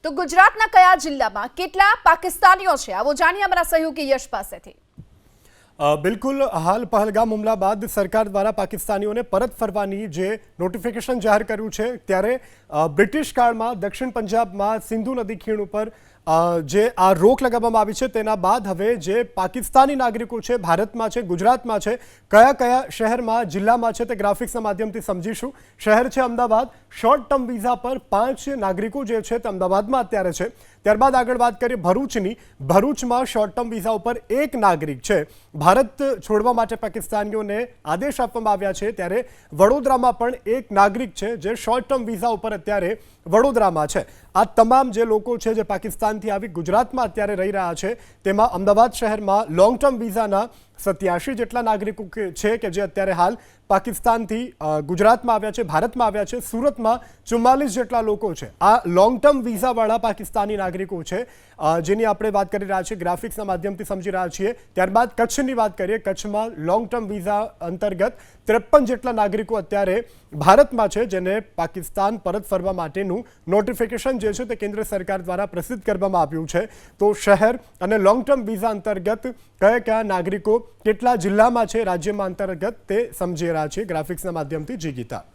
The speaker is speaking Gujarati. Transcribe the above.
તો ગુજરાતના કયા જિલ્લામાં કેટલા પાકિસ્તાનીઓ છે આવો જાણીએ અમારા સહયોગી યશ પાસેથી। બિલકુલ, હાલ પહલગામ હુમલા બાદ સરકાર દ્વારા પાકિસ્તાનીઓને પરત ફરવાની જે નોટિફિકેશન જાહેર કર્યું છે, ત્યારે બ્રિટિશ કાળમાં દક્ષિણ પંજાબમાં સિંધુ નદી ખીણ ઉપર જે આ રોક લગાવવામાં આવી છે, તેના બાદ હવે જે પાકિસ્તાની નાગરિકો છે ભારતમાં છે, ગુજરાતમાં છે, કયા કયા શહેરમાં જિલ્લામાં છે તે ગ્રાફિક્સના માધ્યમથી સમજીશું। શહેર છે અમદાવાદ। શોર્ટ ટર્મ વિઝા પર 5 નાગરિકો જે છે તે અમદાવાદમાં અત્યારે છે। ત્યારબાદ આગળ વાત કરીએ ભરૂચની। ભરૂચમાં શોર્ટ ટર્મ વિઝા ઉપર 1 નાગરિક છે। ભારત છોડવા માટે પાકિસ્તાનીઓને આદેશ આપવામાં આવ્યા છે, ત્યારે વડોદરામાં પણ 1 નાગરિક છે જે શોર્ટ ટર્મ વિઝા ઉપર અત્યારે વડોદરામાં છે। આ તમામ જે લોકો છે જે પાકિસ્તાનથી આવી ગુજરાતમાં અત્યારે રહી રહ્યા છે, તેમાં અમદાવાદ શહેરમાં લોંગ ટર્મ વિઝાના 87 જેટલા નાગરિકો છે કે જે અત્યારે હાલ પાકિસ્તાનથી ગુજરાતમાં આવ્યા છે, ભારતમાં આવ્યા છે। સુરતમાં 44 જેટલા લોકો છે આ લોંગ ટર્મ વિઝાવાળા પાકિસ્તાની નાગરિકો છે, જેની આપણે વાત કરી રહ્યા છીએ, ગ્રાફિક્સના માધ્યમથી સમજી રહ્યા છીએ। ત્યારબાદ કચ્છની વાત કરીએ। કચ્છમાં લોંગ ટર્મ વિઝા અંતર્ગત 53 જેટલા નાગરિકો અત્યારે ભારતમાં છે, જેને પાકિસ્તાન પરત ફરવા માટેનું નોટિફિકેશન જે છે તે કેન્દ્ર સરકાર દ્વારા પ્રસિદ્ધ કરવામાં આવ્યું છે। તો શહેર અને લોંગ ટર્મ વિઝા અંતર્ગત કયા કયા નાગરિકો કેટલા જિલ્લામાં છે રાજ્યમાં અંતર્ગત તે સમજી રહ્યા છીએ ગ્રાફિક્સના માધ્યમથી। જી ગીતા।